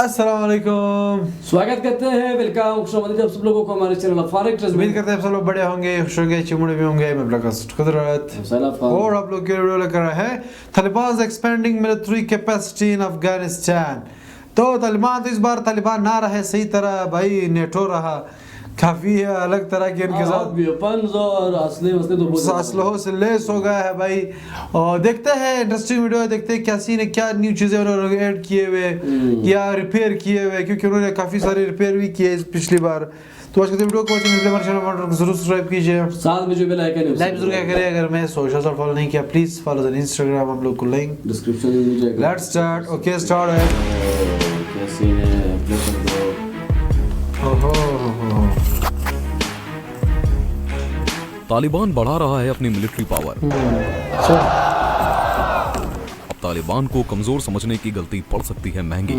अस्सलाम वालेकुम, स्वागत करते हैं, वेलकम, खुशामदीद आप सब लोगों को हमारे चैनल अफारिक ट्रस्ट। उम्मीद करते हैं आप सब लोग बड़े होंगे, खुश होंगे, चिमड़े भी होंगे। मैं ब्लॉगस्ट कुदरत और आप लोग के वीडियो लेकर आए हैं Taliban expanding military capacity in Afghanistan. तो तालिबान तो इस बार तालिबान ना रहे सही तरह, भाई नेटो रहा, काफी अलग तरह के इनके साथ असलहों से लेस हो गया है भाई। और देखते हैं इंटरेस्टिंग वीडियो है, देखते हैं कैसी ने क्या न्यू चीजें उन्होंने ऐड किए हुए या रिपेयर किए हुए, क्योंकि उन्होंने काफी सारे रिपेयर भी किए पिछली बार। तो आज के वीडियो को जरूर सब्सक्राइब कीजिए, साथ में जो बेल आइकन है लाइक जरूर करें। अगर मैं सोशल पर फॉलो नहीं किया प्लीज फॉलो द इंस्टाग्राम, हम लोग को लिंक डिस्क्रिप्शन में मिल जाएगा। Let's start. ओके स्टार्ट है। कैसे है अपने तालिबान बढ़ा रहा है अपनी मिलिट्री पावर। अब तालिबान को कमजोर समझने की गलती पड़ सकती है महंगी।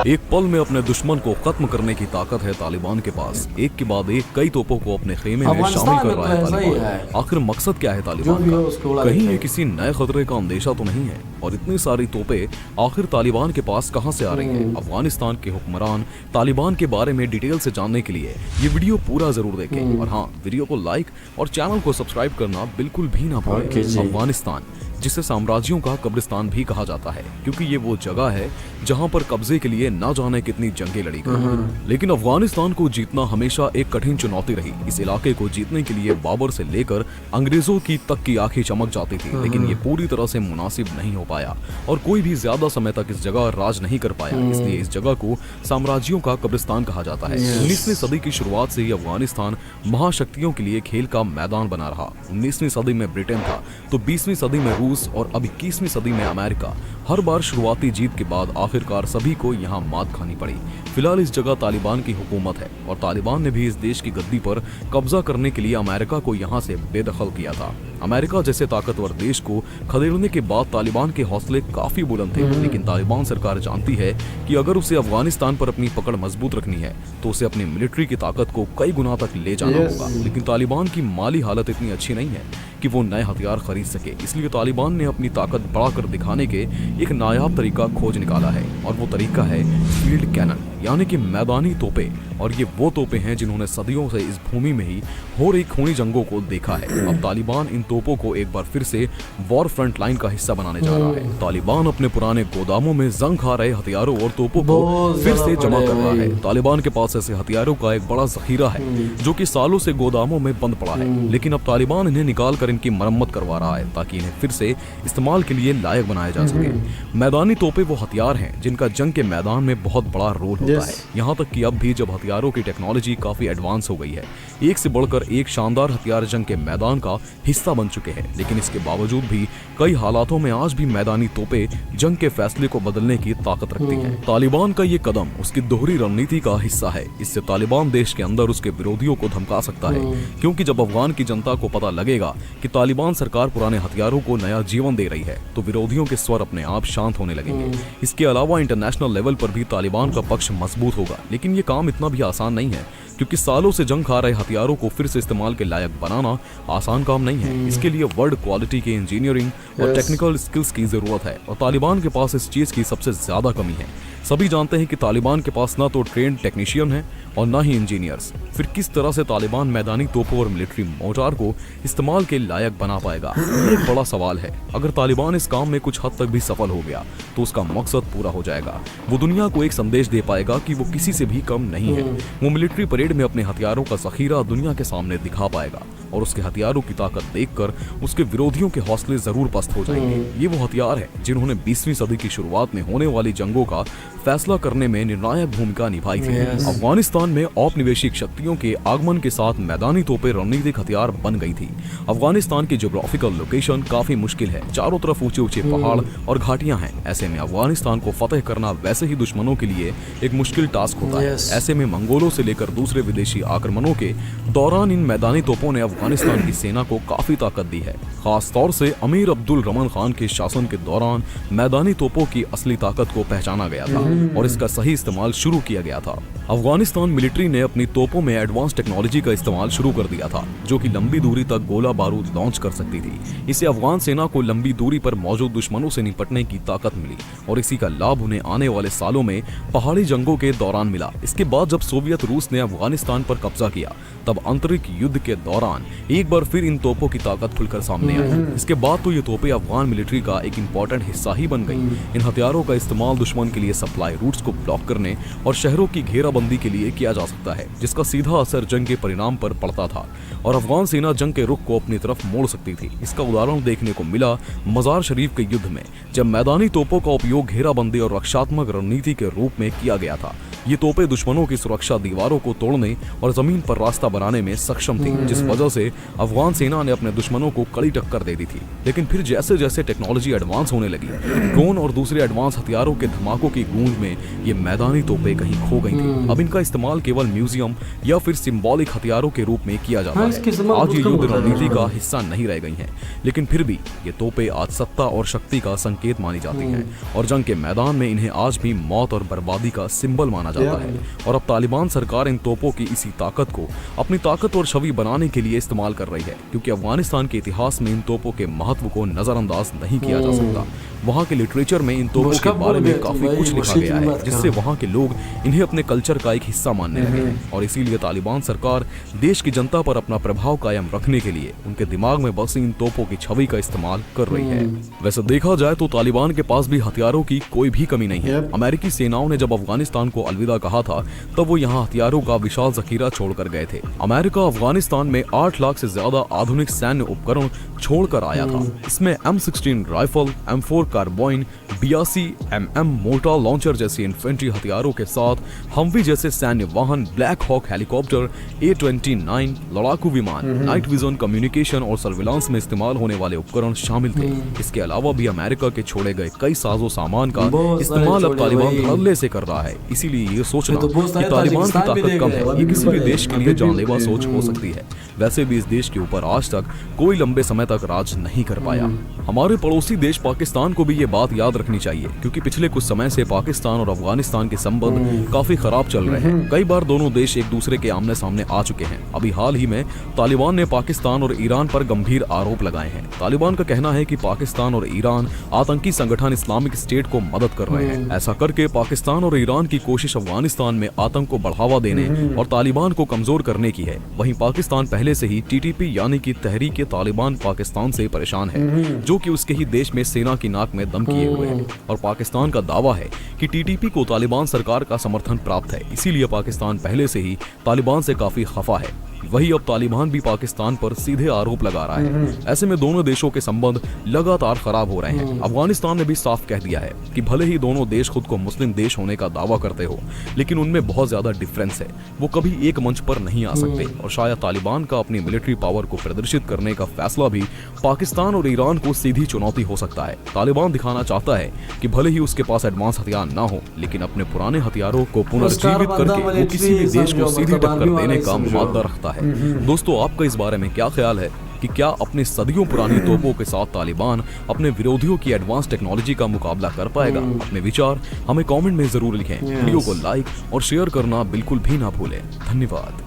एक पल में अपने दुश्मन को खत्म करने की ताकत है तालिबान के पास। एक के बाद एक कई तोपों को अपने खेमे में शामिल कर रहा है तालिबान। आखिर मकसद क्या है तालिबान का? कहीं ये किसी नए खतरे का अंदेशा तो नहीं है? और इतनी सारी तोपें आखिर तालिबान के पास कहां से आ रही हैं? अफगानिस्तान के हुक्मरान तालिबान के बारे में डिटेल से जानने के लिए ये वीडियो पूरा जरूर देखें। और हाँ, वीडियो को लाइक और चैनल को सब्सक्राइब करना बिल्कुल भी ना भूलें। अफगानिस्तान, जिसे साम्राज्यों का कब्रिस्तान भी कहा जाता है, क्योंकि ये वो जगह है जहां पर कब्जे के लिए ना जाने कितनी जंगें लड़ी गई। लेकिन अफगानिस्तान को जीतना हमेशा एक कठिन चुनौती रही। इस इलाके को जीतने के लिए बाबर से लेकर अंग्रेजों की तक की आंखें चमक जाती थी, लेकिन ये पूरी तरह से मुनासिब नहीं हो पाया और कोई भी ज्यादा समय तक इस जगह राज नहीं कर पाया। इसलिए इस जगह को साम्राज्यों का कब्रिस्तान कहा जाता है। 19वीं सदी की शुरुआत से ही अफगानिस्तान महाशक्तियों के लिए खेल का मैदान बना रहा। 19वीं सदी में ब्रिटेन था, तो 20वीं सदी में रूस और अब 21वीं सदी में अमेरिका। हर बार शुरुआती जीत के बाद आखिरकार सभी को यहाँ मात खानी पड़ी। फिलहाल इस जगह तालिबान की हुकूमत है और तालिबान ने भी इस देश की गद्दी पर कब्जा करने के लिए अमेरिका को यहाँ से बेदखल किया था। अमेरिका जैसे ताकतवर देश को खदेड़ने के बाद तालिबान के हौसले काफी बुलंद थे, लेकिन तालिबान सरकार जानती है कि अगर उसे अफगानिस्तान पर अपनी पकड़ मजबूत रखनी है तो उसे अपनी मिलिट्री की ताकत को कई गुना तक ले जाना होगा। लेकिन तालिबान की माली हालत इतनी अच्छी नहीं है कि वो नए हथियार खरीद सके। इसलिए तालिबान ने अपनी ताकत बढ़ाकर दिखाने के एक नायाब तरीका खोज निकाला है, और वो तरीका है फील्ड कैनन, यानी कि मैदानी तोपें। और ये वो तोपें हैं जिन्होंने सदियों से इस भूमि में ही हो रही खूनी जंगों को देखा है। अब तालिबान इन तोपों को एक बार फिर से वॉर फ्रंट लाइन का हिस्सा बनाने जा रहा है। तालिबान अपने पुराने गोदामों में जंग खा रहे हथियारों और तोपों को फिर से जमा कर रहा है। तालिबान के पास ऐसे हथियारों का एक बड़ा जखीरा है जो कि सालों से गोदामों में बंद पड़ा है, लेकिन अब तालिबान इन्हें निकाल कर इनकी मरम्मत करवा रहा है ताकि इन्हें फिर से इस्तेमाल के लिए लायक बनाया जा सके। मैदानी तोपें वो हथियार हैं जिनका जंग के मैदान में बहुत बड़ा रोल होता है। यहाँ तक कि अब भी जब हथियारों की टेक्नोलॉजी काफी एडवांस हो गई है, एक से बढ़कर एक शानदार हथियार जंग के मैदान का हिस्सा बन चुके हैं, लेकिन इसके बावजूद भी कई हालातों में आज भी मैदानी तोपें जंग के फैसले को बदलने की ताकत रखती हैं। तालिबान का ये कदम उसकी दोहरी रणनीति का हिस्सा है। इससे तालिबान देश के अंदर उसके विरोधियों को धमका सकता है, क्योंकि जब अफगान की जनता को पता लगेगा कि तालिबान सरकार पुराने हथियारों को नया जीवन दे रही है, तो विरोधियों के स्वर अपने आप शांत होने लगेंगे। इसके अलावा इंटरनेशनल लेवल पर भी तालिबान का पक्ष मजबूत होगा, लेकिन ये काम इतना भी आसान नहीं है, क्योंकि सालों से जंग खा रहे हथियारों को फिर से इस्तेमाल के लायक बनाना आसान काम नहीं है। इसके लिए वर्ल्ड क्वालिटी के इंजीनियरिंग और टेक्निकल स्किल्स की जरूरत है, और तालिबान के पास इस चीज की सबसे ज्यादा कमी है। सभी जानते हैं कि तालिबान के पास ना तो ट्रेंड टेक्नीशियन है और ना ही इंजीनियर्स। फिर किस तरह से तालिबान मैदानी तोपों और मिलिट्री मोर्टार को इस्तेमाल के लायक बना पाएगा, ये एक बड़ा सवाल है। अगर तालिबान इस काम में कुछ हद तक भी सफल हो गया तो उसका मकसद पूरा हो जाएगा। वो दुनिया को एक संदेश दे पाएगा कि वो किसी से भी कम नहीं है। वो मिलिट्री परेड में अपने हथियारों का जखीरा दुनिया के सामने दिखा पाएगा, और उसके हथियारों की ताकत देखकर उसके विरोधियों के हौसले जरूर पस्त हो जाएंगे। ये वो हथियार है जिन्होंने 20वीं सदी की शुरुआत में होने वाली जंगों का फैसला करने में निर्णायक भूमिका निभाई थी। अफगानिस्तान में औपनिवेशिक शक्तियों के आगमन के साथ मैदानी तोपें रणनीतिक हथियार बन गई थी। अफगानिस्तान की ज्योग्राफिकल लोकेशन काफी मुश्किल है, चारों तरफ ऊंचे ऊंचे पहाड़ और घाटियां हैं। ऐसे में अफगानिस्तान को फतेह करना वैसे ही दुश्मनों के लिए एक मुश्किल टास्क होता है। ऐसे में मंगोलों से लेकर दूसरे दूसरे विदेशी आक्रमणों के दौरान इन मैदानी तोपों ने अफगानिस्तान की सेना को काफी ताकत दी है। खास तौर से अमीर अब्दुल रहमान खान के शासन के दौरान मैदानी तोपों की असली ताकत को पहचाना गया था और इसका सही इस्तेमाल शुरू किया गया था। अफगानिस्तान मिलिट्री ने अपनी तोपों में एडवांस टेक्नोलॉजी का इस्तेमाल शुरू कर दिया था, जो कि लंबी दूरी तक गोला बारूद लॉन्च कर सकती थी। इससे अफगान सेना को लंबी दूरी पर मौजूद दुश्मनों से निपटने की ताकत मिली और इसी का लाभ उन्हें आने वाले सालों में पहाड़ी जंगों के दौरान मिला। इसके बाद जब सोवियत रूस ने अफगानिस्तान पर कब्जा किया, तब आंतरिक युद्ध के दौरान एक बार फिर इन तोपों की ताकत खुलकर सामने आई। इसके बाद तो ये तोपें अफगान मिलिट्री का एक इम्पोर्टेंट हिस्सा ही बन गई। इन हथियारों का इस्तेमाल दुश्मन के लिए सप्लाई रूट्स को ब्लॉक करने और शहरों की घेराबंदी के लिए किया जा सकता है, जिसका सीधा असर जंग के परिणाम पर पड़ता था और अफगान सेना जंग के रुख को अपनी तरफ मोड़ सकती थी। इसका उदाहरण देखने को मिला मजार शरीफ के युद्ध में, जब मैदानी तोपों का उपयोग घेराबंदी और रक्षात्मक रणनीति के रूप में किया गया था। ये तोपें दुश्मनों की सुरक्षा दीवारों को तोड़ने और जमीन पर रास्ता बनाने में सक्षम थी, जिस वजह से अफगान सेना ने अपने दुश्मनों को कड़ी टक्कर दे दी थी। लेकिन फिर जैसे जैसे टेक्नोलॉजी एडवांस होने लगी, ड्रोन और दूसरे एडवांस हथियारों के धमाकों की गूंज में ये मैदानी तोपें कहीं खो गई थी। अब इनका इस्तेमाल केवल म्यूजियम या फिर सिंबॉलिक हथियारों के रूप में किया जाता है। आज ये युद्ध रणनीति का हिस्सा नहीं रह गई हैं, लेकिन फिर भी ये तोपें आज सत्ता और शक्ति का संकेत मानी जाती हैं और जंग के मैदान में इन्हें आज भी मौत और बर्बादी का सिंबल माना जाता है। और अब तालिबान सरकार इन तोपों की इसी ताकत को अपनी ताकत और छवि बनाने के लिए इस्तेमाल कर रही है, क्योंकि अफगानिस्तान के इतिहास में इन तोपों के महत्व को नजरअंदाज नहीं किया जा सकता। वहाँ के लिटरेचर में इन तोपों के बारे में काफी कुछ लिखा गया है, जिससे वहाँ के लोग इन्हें अपने कल्चर का एक हिस्सा मानने लगे हैं। और इसीलिए तालिबान सरकार देश की जनता पर अपना प्रभाव कायम रखने के लिए उनके दिमाग में बसी इन तोपों की छवि का इस्तेमाल कर रही है। वैसे देखा जाए तो तालिबान के पास भी हथियारों की कोई भी कमी नहीं है। अमेरिकी सेनाओं ने जब अफगानिस्तान को अलविदा कहा था, तब वो यहाँ हथियारों का विशाल जखीरा छोड़कर गए थे। अमेरिका अफगानिस्तान में 8 लाख से ज्यादा आधुनिक सैन्य उपकरण छोड़कर आया था। इसमें M16 rifle, M4 carbine, 82 mm mortar launcher जैसे इन्फेंट्री हथियारों के साथ हमवी जैसे सैन्य वाहन, ब्लैक हॉक हेलीकॉप्टर, A-29 लड़ाकू विमान, नाइट विजन, कम्युनिकेशन और सर्विलांस में इस्तेमाल होने वाले उपकरण शामिल थे। इसके अलावा भी अमेरिका के छोड़े गए कई साजो सामान का इस्तेमाल अब तालिबान धड़ल्ले से कर रहा है। इसीलिए ये सोचना कि तालिबान की ताकत कम है, ये किसी भी देश के लिए जानलेवा सोच हो सकती है। वैसे भी इस देश के ऊपर आज तक कोई लंबे समय तक राज नहीं कर पाया। हमारे पड़ोसी देश पाकिस्तान को भी ये बात याद रखनी चाहिए, क्योंकि पिछले कुछ समय से पाकिस्तान और अफगानिस्तान के संबंध काफी खराब चल रहे हैं। कई बार दोनों देश एक दूसरे के आमने सामने आ चुके हैं। अभी हाल ही में तालिबान ने पाकिस्तान और ईरान पर गंभीर आरोप लगाए हैं। तालिबान का कहना है कि पाकिस्तान और ईरान आतंकी संगठन इस्लामिक स्टेट को मदद कर रहे हैं। ऐसा करके पाकिस्तान और ईरान की कोशिश अफगानिस्तान में आतंक को बढ़ावा देने और तालिबान को कमजोर करने की है। वहीं पाकिस्तान पहले से ही TTP यानी कि तहरीक तालिबान पाकिस्तान से परेशान है, जो कि उसके ही देश में सेना की नाक में दम किए हुए है। और पाकिस्तान का दावा है कि TTP को तालिबान सरकार का समर्थन प्राप्त है, इसीलिए पाकिस्तान पहले से ही तालिबान से काफी खफा है। वही अब तालिबान भी पाकिस्तान पर सीधे आरोप लगा रहा है। ऐसे में दोनों देशों के संबंध लगातार खराब हो रहे हैं। अफगानिस्तान ने भी साफ कह दिया है कि भले ही दोनों देश खुद को मुस्लिम देश होने का दावा करते हो, लेकिन उनमें बहुत ज्यादा डिफरेंस है। वो कभी एक मंच पर नहीं आ सकते और शायद तालिबान का अपनी मिलिट्री पावर को प्रदर्शित करने का फैसला भी पाकिस्तान और ईरान को सीधी चुनौती हो सकता है। तालिबान दिखाना चाहता है कि भले ही उसके पास एडवांस हथियार ना हो, लेकिन अपने पुराने हथियारों को पुनर्जीवित करके वो किसी भी देश को सीधी टक्कर देने का मादा रखता है। दोस्तों, आपका इस बारे में क्या ख्याल है कि क्या अपने सदियों पुरानी तोपों के साथ तालिबान अपने विरोधियों की एडवांस टेक्नोलॉजी का मुकाबला कर पाएगा? अपने विचार हमें कमेंट में जरूर लिखें। वीडियो को लाइक और शेयर करना बिल्कुल भी ना भूलें। धन्यवाद।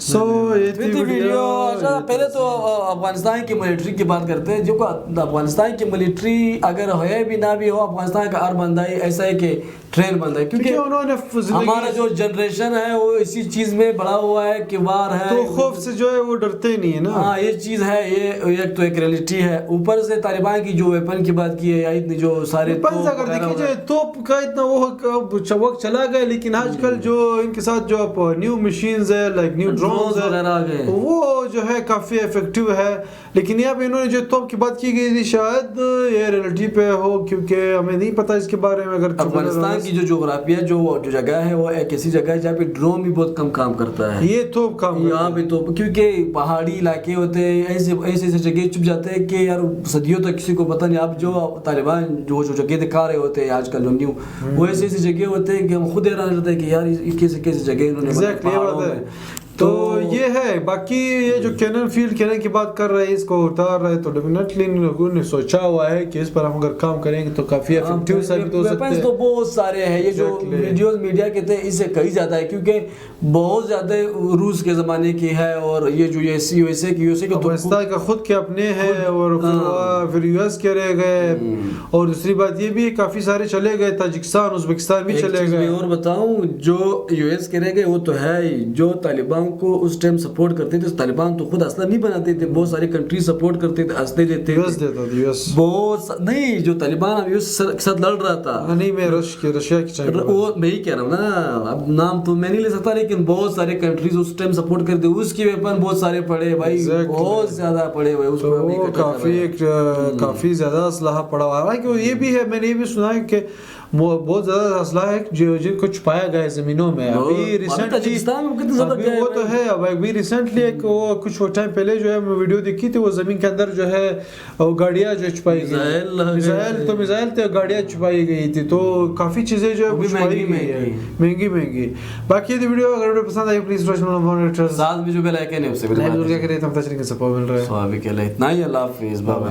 ये थी वीडियो। अच्छा, पहले तो अफगानिस्तान की मिलिट्री की बात करते हैं। जो अफगानिस्तान की मिलिट्री अगर है भी ना भी हो, अफगानिस्तान का हर बंदा ही ऐसा है कि ट्रेन बंदा है, क्योंकि उन्होंने हमारा जो जनरेशन है वो इसी चीज में बड़ा हुआ है कि वार है, तो खौफ से जो है वो डरते ही नहीं है ना। हाँ, ये चीज है, ये एक तो एक रियलिटी है। ऊपर से तालिबान की जो वेपन की बात की है, या इतनी जो सारे अगर देखिए जाए तोप का इतना वो चवक चला गया, लेकिन आजकल जो इनके साथ जो न्यू मशीन्स है, लाइक न्यू ड्रोन्स है, वो जो है काफी इफेक्टिव है। लेकिन यहाँ पे इन्होंने जो तोप की बात की गई थी, शायद ये रियलिटी पे हो, क्योंकि हमें नहीं पता इसके बारे में। अगर अफगानिस्तान की जो जोग्राफिया जो जगह है वो एक ऐसी जगह है जहाँ पे ड्रोन भी बहुत कम काम करता है। ये तो काम यहाँ पे तो क्योंकि पहाड़ी इलाके होते हैं, ऐसे ऐसे जगह चुप जाते हैं कि यार सदियों तक किसी को पता नहीं। आप जो तालिबान जो जो जगह दिखा रहे होते हैं आजकल जो न्यू, वो ऐसी ऐसी जगह होते हैं कि हम खुद हैरान रहते हैं कि यार ये कैसे कैसे जगह इन्होंने बनाई एग्जैक्टली, ये पहाड़ों बात है। में। तो ये है। बाकी ये जो कैनन फील्ड कैनन की बात कर रहे हैं, इसको उतार रहे हैं, तो डेफिनेटली इन लोगों ने सोचा हुआ है कि इस पर हम अगर काम करेंगे तो काफी इफेक्टिव साबित हो सकते हैं। तो बहुत सारे हैं ये जो Exactly. वीडियोस मीडिया के थे, इससे कहीं ज्यादा है क्योंकि बहुत ज्यादा रूस के जमाने की है और ये जो यूएसए की तो अफगानिस्तान का खुद के अपने हैं और फिर यूएस के रह गए। और दूसरी बात ये भी काफी सारे चले गए, ताजिकिस्तान उज्बेकिस्तान भी एक चले चीज़ गए। मैं और बताऊं, जो यूएस के रह गए वो तो है ही, जो तालिबान को उस टाइम सपोर्ट करते थे, तालिबान तो खुद असला नहीं बनाते थे, बहुत सारी कंट्री सपोर्ट करते थे, असले देते यूएस थे। देता था, यूएस नहीं, जो तालिबान अब यूएस के साथ लड़ रहा था, नहीं, मैं रशिया की चाहिए। वो मैं ही कह रहा हूँ ना, अब नाम तो मैं नहीं ले सकता, लेकिन बहुत सारे कंट्रीज उस टाइम सपोर्ट करते, उसके वेपन बहुत सारे पड़े भाई, Exactly. बहुत ज्यादा पड़े हुए उसको अभी तो इकट्ठा कर रहे हैं। काफी ज्यादा असलाह पड़ा हुआ है। कि ये भी है, मैंने ये भी सुना है कि बहुत ज्यादा असला है जो जिनको छुपाया गया है जमीनों में। अभी रिसेंटली ताजिकिस्तान में कितने ज्यादा गया है वो तो भाई। है। अब अभी रिसेंटली एक वो कुछ टाइम पहले जो है मैं वीडियो देखी थी, वो जमीन के अंदर जो है वो गाड़ियां जो छुपाई गई, मिसाइल थे, गाड़ियां छुपाई गई थी। तो काफी चीजें जो है वो भी छुपाई गई है, महंगी। बाकी यदि वीडियो अगर वीडियो पसंद आई प्लीज साथ में जो बेल आइकन है उससे भी दबा लाइक दीजिए। जरूर क्या करें, हम तक सपोर्ट मिल रहा है। सो अभी के लिए इतना ही, अल्लाह हाफिज़, बाय बाय।